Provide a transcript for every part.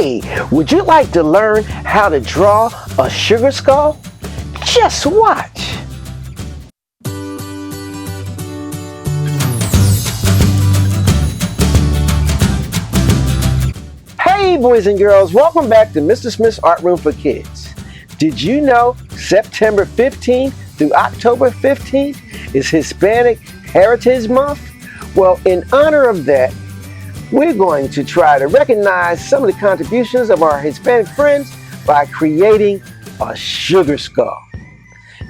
Hey, would you like to learn how to draw a sugar skull? Just watch. Hey boys and girls, welcome back to Mr. Smith's Art Room for Kids. Did you know September 15th through October 15th is Hispanic Heritage Month? Well, in honor of that, we're going to try to recognize some of the contributions of our Hispanic friends by creating a sugar skull.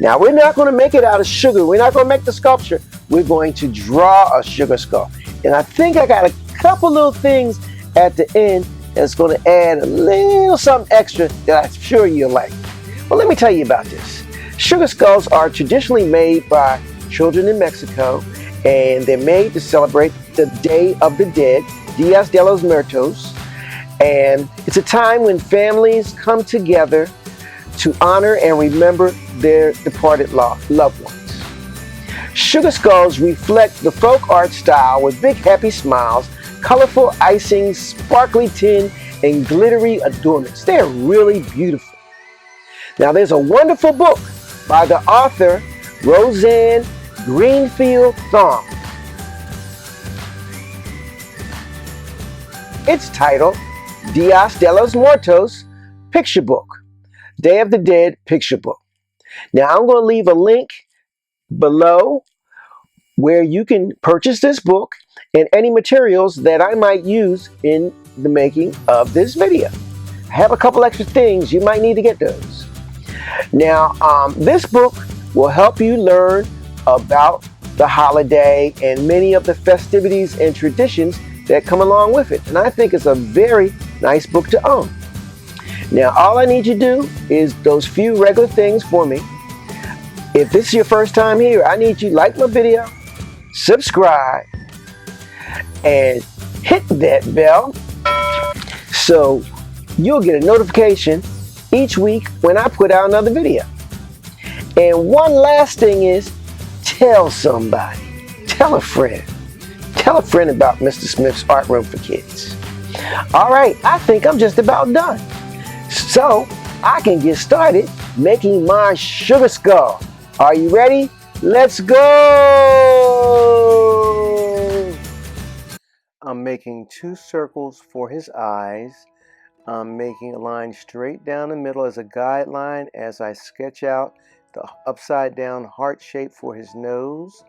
Now, we're not going to make it out of sugar. We're not going to make the sculpture. We're going to draw a sugar skull. And I think I got a couple little things at the end that's going to add a little something extra that I'm sure you'll like. Well, let me tell you about this. Sugar skulls are traditionally made by children in Mexico, and they're made to celebrate the Day of the Dead, Dia de Los Muertos, and it's a time when families come together to honor and remember their departed loved ones. Sugar skulls reflect the folk art style with big happy smiles, colorful icing, sparkly tin, and glittery adornments. They're really beautiful. Now, there's a wonderful book by the author Roseanne Greenfield Thong. It's titled Dia de Los Muertos Picture Book, Day of the Dead Picture Book. Now, I'm going to leave a link below where you can purchase this book and any materials that I might use in the making of this video. I have a couple extra things. You might need to get those. Now, this book will help you learn about the holiday and many of the festivities and traditions that come along with it. And I think it's a very nice book to own. Now, all I need you to do is those few regular things for me. If this is your first time here, I need you to like my video, subscribe, and hit that bell so you'll get a notification each week when I put out another video. And one last thing is, tell somebody, tell a friend about Mr. Smith's Art Room for Kids. All right, I think I'm just about done. So I can get started making my sugar skull. Are you ready? Let's go! I'm making 2 circles for his eyes. I'm making a line straight down the middle as a guideline as I sketch out the upside down heart shape for his nose.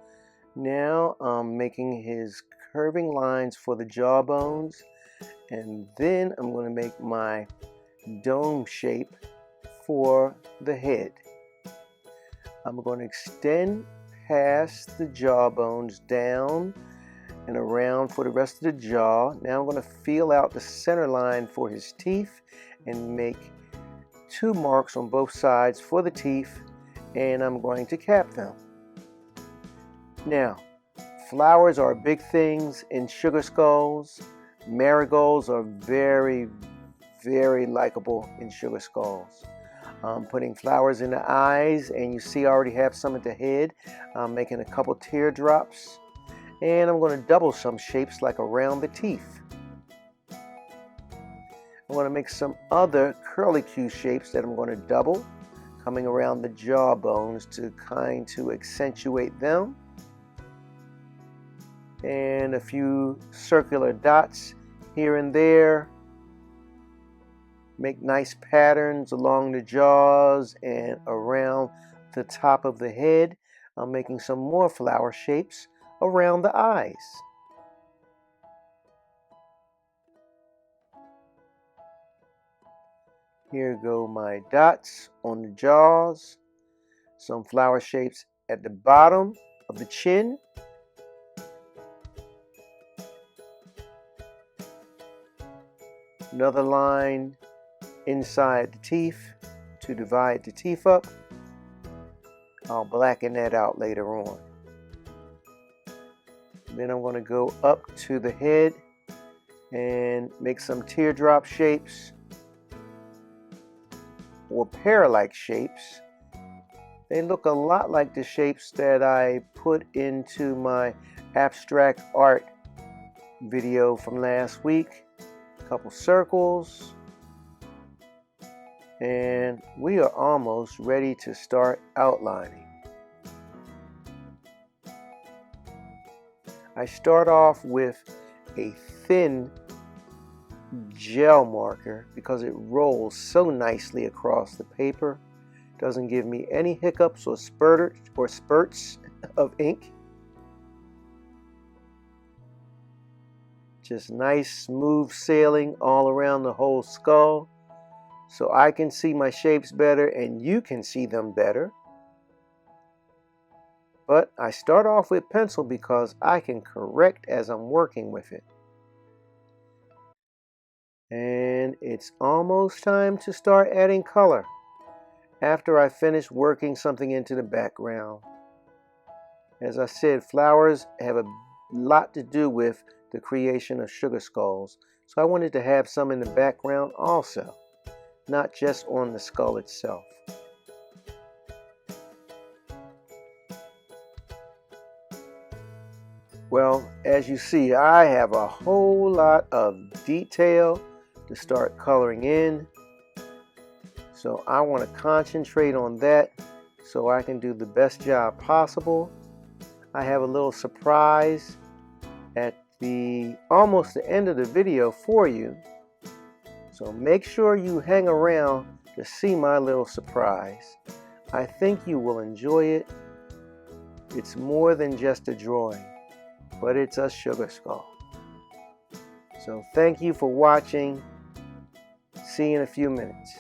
Now I'm making his curving lines for the jawbones, and then I'm going to make my dome shape for the head. I'm going to extend past the jawbones down and around for the rest of the jaw. Now I'm going to feel out the center line for his teeth and make 2 marks on both sides for the teeth, and I'm going to cap them. Now, flowers are big things in sugar skulls. Marigolds are very, very likable in sugar skulls. I'm putting flowers in the eyes, and you see I already have some at the head. I'm making a couple teardrops, and I'm going to double some shapes like around the teeth. I'm going to make some other curlicue shapes that I'm going to double, coming around the jawbones to accentuate them. And a few circular dots here and there. Make nice patterns along the jaws and around the top of the head. I'm making some more flower shapes around the eyes. Here go my dots on the jaws. Some flower shapes at the bottom of the chin. Another line inside the teeth to divide the teeth up. I'll blacken that out later on. Then I'm going to go up to the head and make some teardrop shapes or pear-like shapes. They look a lot like the shapes that I put into my abstract art video from last week. A couple circles, And we are almost ready to start outlining. I start off with a thin gel marker because it rolls so nicely across the paper. Doesn't give me any hiccups or spurts of ink. Just nice smooth sailing all around the whole skull so I can see my shapes better and you can see them better. But I start off with pencil because I can correct as I'm working with it. And it's almost time to start adding color after I finish working something into the background. As I said, flowers have a lot to do with the creation of sugar skulls, so I wanted to have some in the background also, not just on the skull itself. Well, as you see, I have a whole lot of detail to start coloring in, so I want to concentrate on that so I can do the best job possible. I have a little surprise at almost the end of the video for you, so make sure you hang around to see my little surprise. I think you will enjoy it. It's more than just a drawing, but it's a sugar skull. So thank you for watching. See you in a few minutes.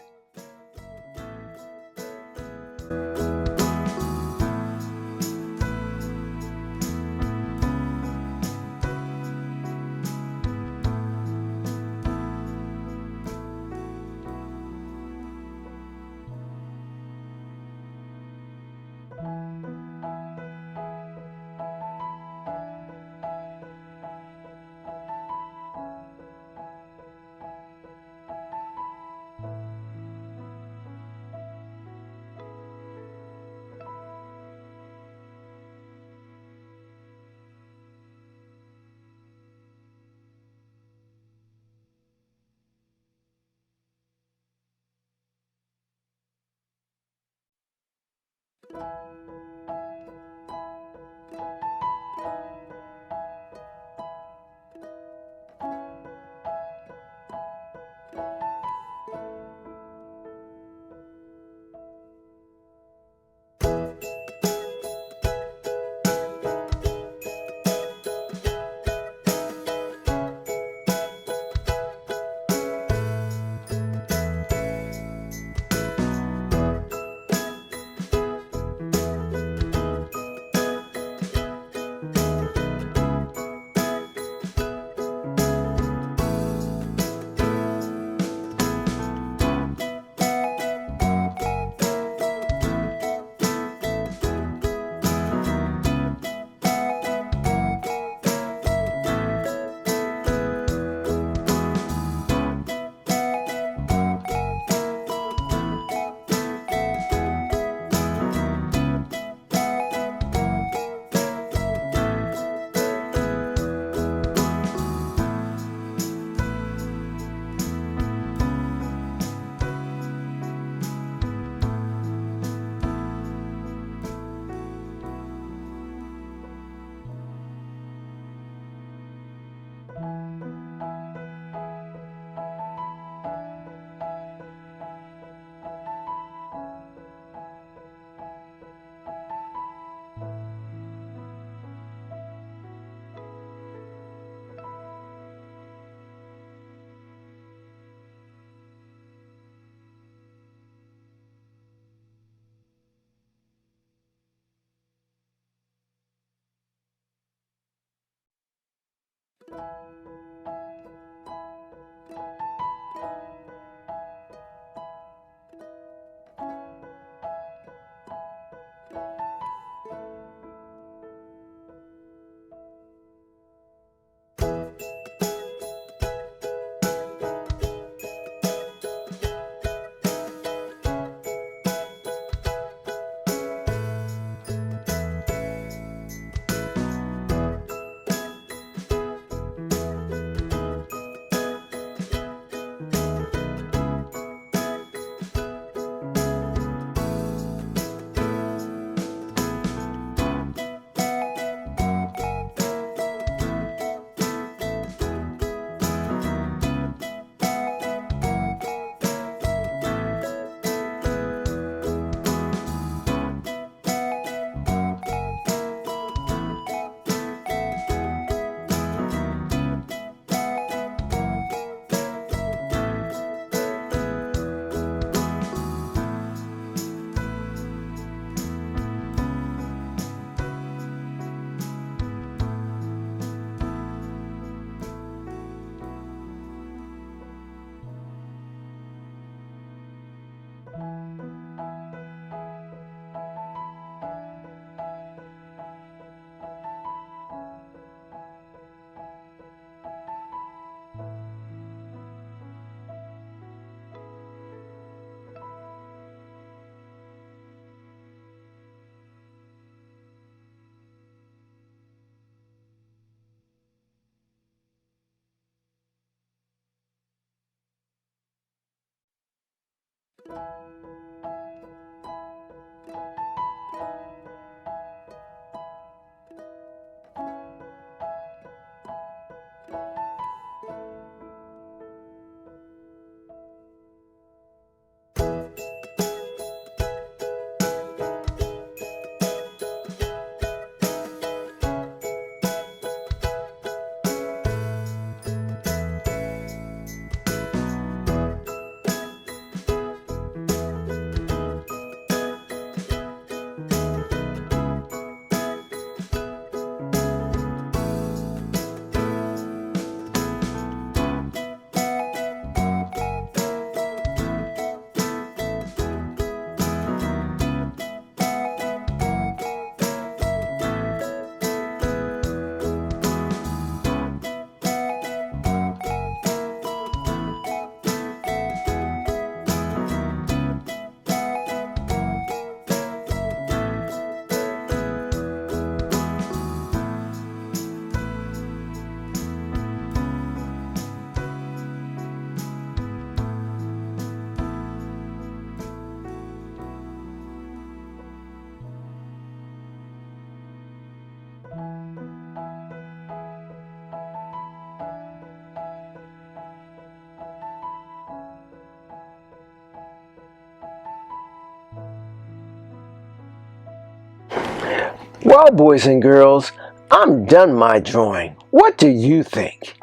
Well, boys and girls, I'm done my drawing. What do you think?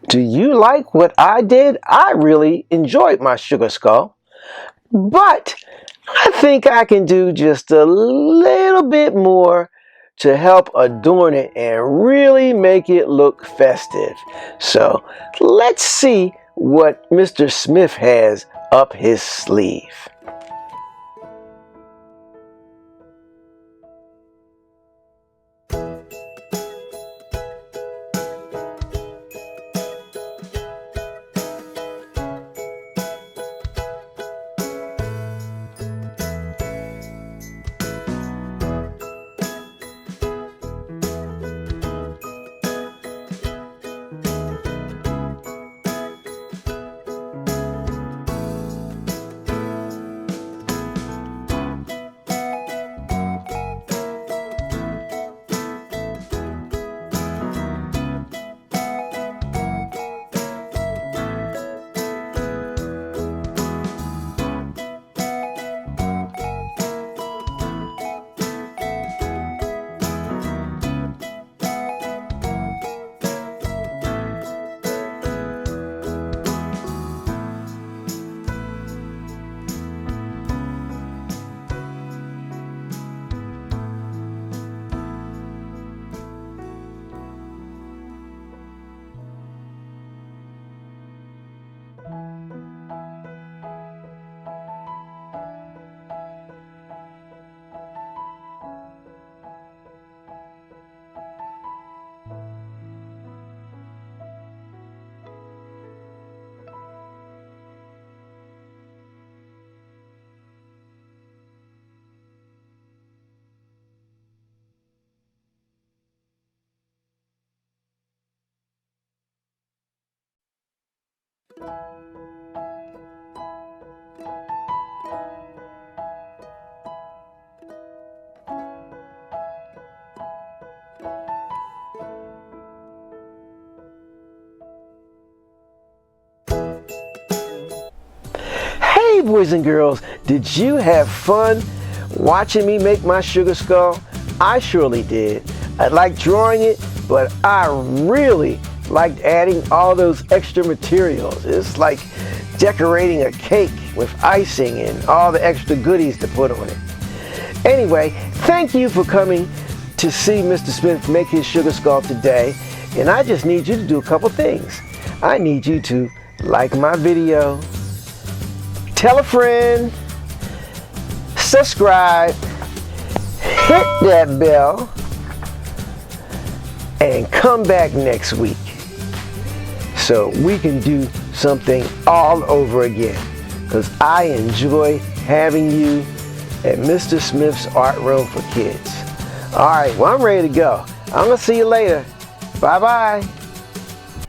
Do you like what I did? I really enjoyed my sugar skull, but I think I can do just a little bit more to help adorn it and really make it look festive. So let's see what Mr. Smith has up his sleeve. Hey boys and girls, did you have fun watching me make my sugar skull? I surely did. I liked drawing it, but I really liked adding all those extra materials. It's like decorating a cake with icing and all the extra goodies to put on it. Anyway, thank you for coming to see Mr. Smith make his sugar skull today. And I just need you to do a couple things. I need you to like my video, tell a friend, subscribe, hit that bell, and come back next week so we can do something all over again, because I enjoy having you at Mr. Smith's Art Room for Kids. All right, well, I'm ready to go. I'm going to see you later. Bye-bye.